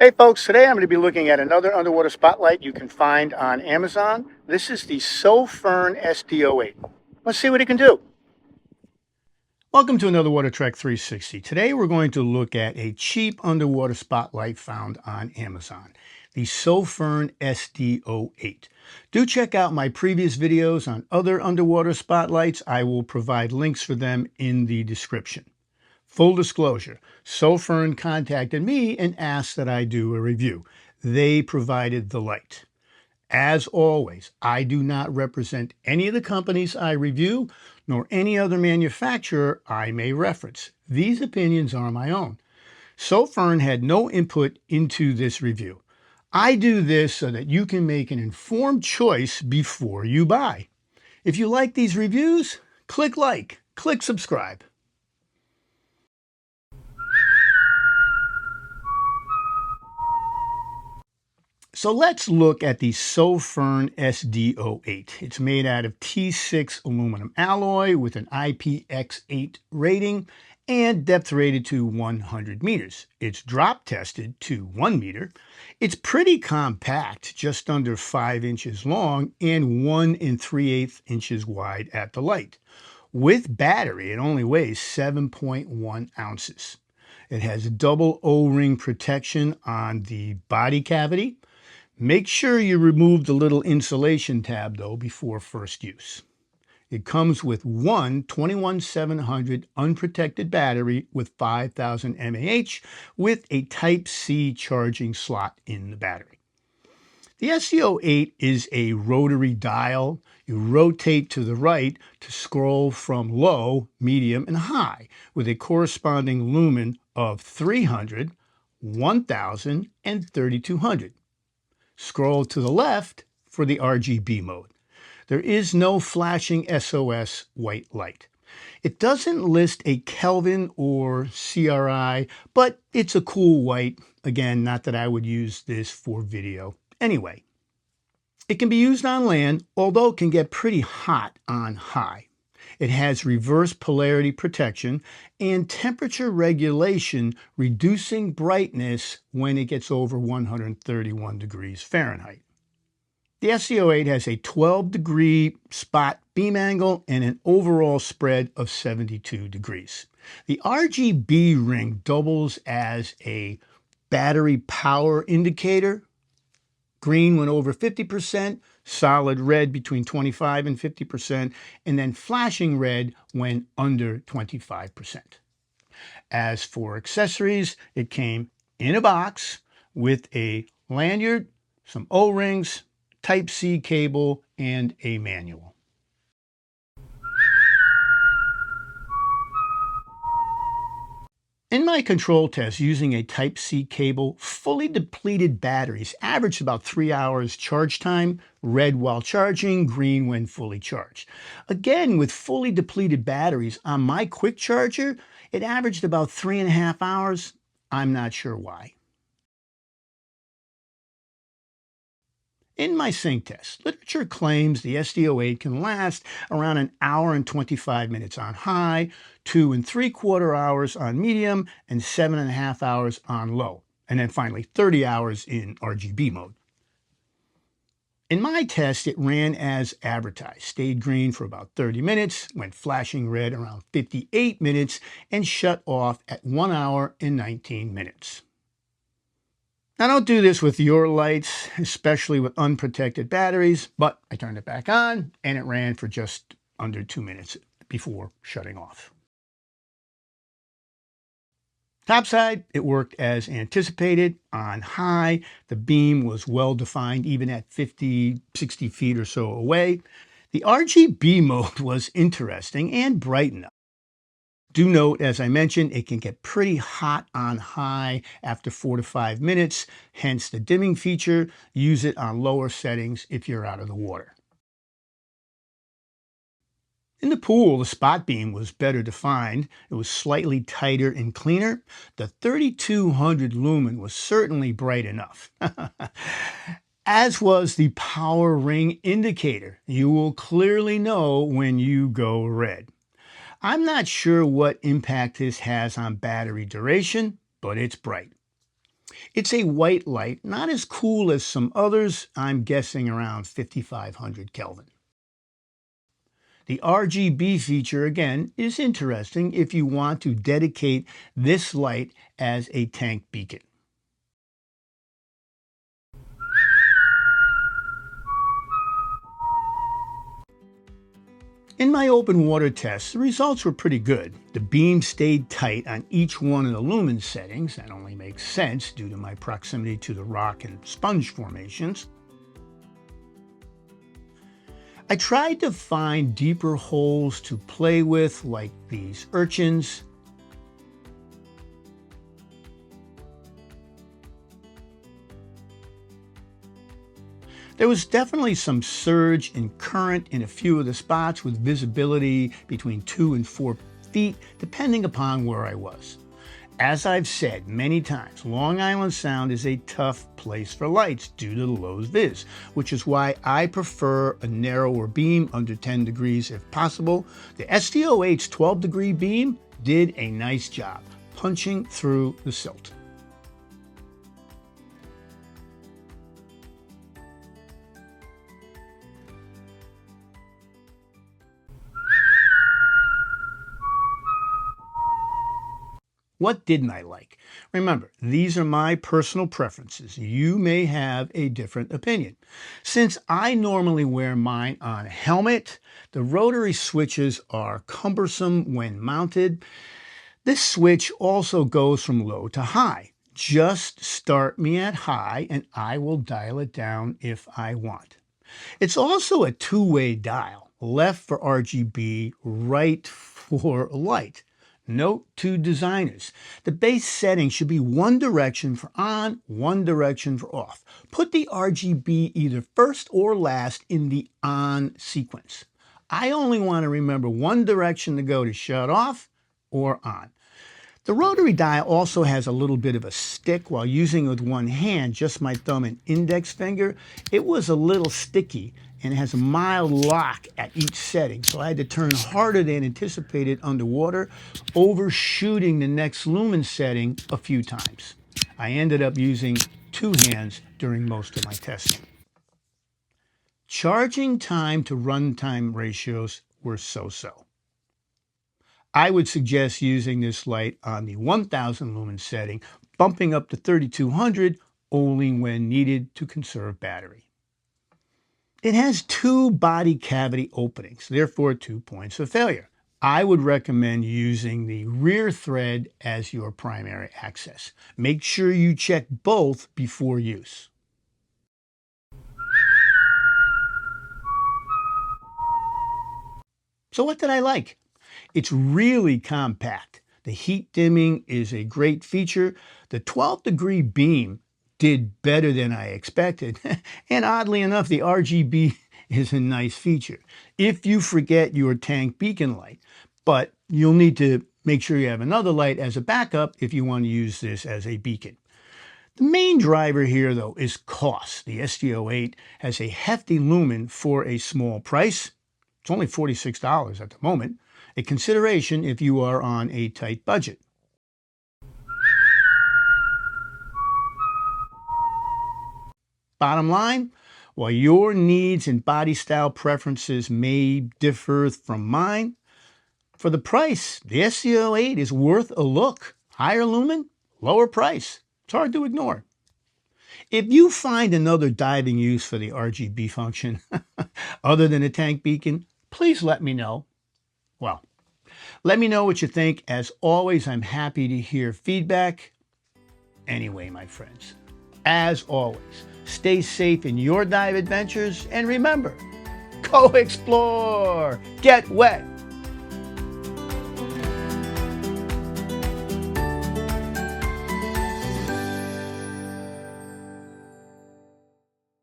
Hey folks, today I'm going to be looking at another underwater spotlight you can find on Amazon. This is the SOFIRN SD08. Let's see what it can do. Welcome to another Water Trek 360. Today we're going to look at a cheap underwater spotlight found on Amazon, the SOFIRN SD08. Do check out my previous videos on other underwater spotlights. I will provide links for them in the description. Full disclosure, SOFIRN contacted me and asked that I do a review. They provided the light. As always, I do not represent any of the companies I review, nor any other manufacturer I may reference. These opinions are my own. SOFIRN had no input into this review. I do this so that you can make an informed choice before you buy. If you like these reviews, click like, click subscribe. So let's look at the SOFIRN SD08. It's made out of T6 aluminum alloy with an IPX8 rating and depth rated to 100 meters. It's drop tested to 1 meter. It's pretty compact, just under 5 inches long and 1 3/8 inches wide at the light. With battery, it only weighs 7.1 ounces. It has double O-ring protection on the body cavity. Make sure you remove the little insulation tab though before first use. It comes with one 21700 unprotected battery with 5000 mAh with a Type-C charging slot in the battery. The SD08 is a rotary dial. You rotate to the right to scroll from low, medium, and high with a corresponding lumen of 300, 1000, and 3200. Scroll to the left for the RGB mode. There is no flashing SOS white light. It doesn't list a Kelvin or CRI, but it's a cool white. Again, not that I would use this for video. Anyway, it can be used on land, although it can get pretty hot on high. It has reverse polarity protection and temperature regulation, reducing brightness when it gets over 131 degrees Fahrenheit. The SD08 has a 12-degree spot beam angle and an overall spread of 72 degrees. The RGB ring doubles as a battery power indicator. Green when over 50%, solid red between 25 and 50%, and then flashing red when under 25%. As for accessories, it came in a box with a lanyard, some O-rings, Type-C cable, and a manual. In my control test using a Type-C cable, fully depleted batteries averaged about 3 hours charge time, red while charging, green when fully charged. Again, with fully depleted batteries on my quick charger, it averaged about 3.5 hours. I'm not sure why. In my sync test, literature claims the SD08 can last around 1 hour and 25 minutes on high, 2 3/4 hours on medium, and 7.5 hours on low, and then finally 30 hours in RGB mode. In my test, it ran as advertised, stayed green for about 30 minutes, went flashing red around 58 minutes, and shut off at 1 hour and 19 minutes. Now, don't do this with your lights, especially with unprotected batteries, but I turned it back on and it ran for just under 2 minutes before shutting off. Topside, it worked as anticipated. On high, the beam was well defined even at 50, 60 feet or so away. The RGB mode was interesting and bright enough. Do note, as I mentioned, it can get pretty hot on high after 4 to 5 minutes, hence the dimming feature. Use it on lower settings if you're out of the water. In the pool, the spot beam was better defined. It was slightly tighter and cleaner. The 3200 lumen was certainly bright enough. As was the power ring indicator. You will clearly know when you go red. I'm not sure what impact this has on battery duration, but it's bright. It's a white light, not as cool as some others, I'm guessing around 5500 Kelvin. The RGB feature, again, is interesting if you want to dedicate this light as a tank beacon. In my open water tests, the results were pretty good. The beam stayed tight on each one of the Lumens settings. That only makes sense due to my proximity to the rock and sponge formations. I tried to find deeper holes to play with, like these urchins. There was definitely some surge in current in a few of the spots with visibility between 2 and 4 feet, depending upon where I was. As I've said many times, Long Island Sound is a tough place for lights due to the low vis, which is why I prefer a narrower beam under 10 degrees if possible. The SD08's 12-degree beam did a nice job punching through the silt. What didn't I like? Remember, these are my personal preferences. You may have a different opinion. Since I normally wear mine on a helmet, the rotary switches are cumbersome when mounted. This switch also goes from low to high. Just start me at high and I will dial it down if I want. It's also a two-way dial, left for RGB, right for light. Note to designers, the base setting should be one direction for on, one direction for off. Put the RGB either first or last in the on sequence. I only want to remember one direction to go to shut off or on. The rotary dial also has a little bit of a stick. While using it with one hand, just my thumb and index finger, it was a little sticky and it has a mild lock at each setting. So I had to turn harder than anticipated underwater, overshooting the next lumen setting a few times. I ended up using two hands during most of my testing. Charging time to runtime ratios were so-so. I would suggest using this light on the 1000 lumen setting, bumping up to 3200 only when needed to conserve battery. It has two body cavity openings, therefore 2 points of failure. I would recommend using the rear thread as your primary access. Make sure you check both before use. So what did I like? It's really compact. The heat dimming is a great feature. The 12-degree beam did better than I expected. And oddly enough, the RGB is a nice feature. If you forget your tank beacon light, but you'll need to make sure you have another light as a backup if you want to use this as a beacon. The main driver here, though, is cost. The SD08 has a hefty lumen for a small price. It's only $46 at the moment, a consideration if you are on a tight budget. Bottom line, while your needs and body style preferences may differ from mine, for the price, the SD08 is worth a look. Higher lumen, lower price. It's hard to ignore. If you find another diving use for the RGB function other than a tank beacon, please let me know. Well, let me know what you think. As always, I'm happy to hear feedback. Anyway, my friends, as always, stay safe in your dive adventures and remember, go explore, get wet,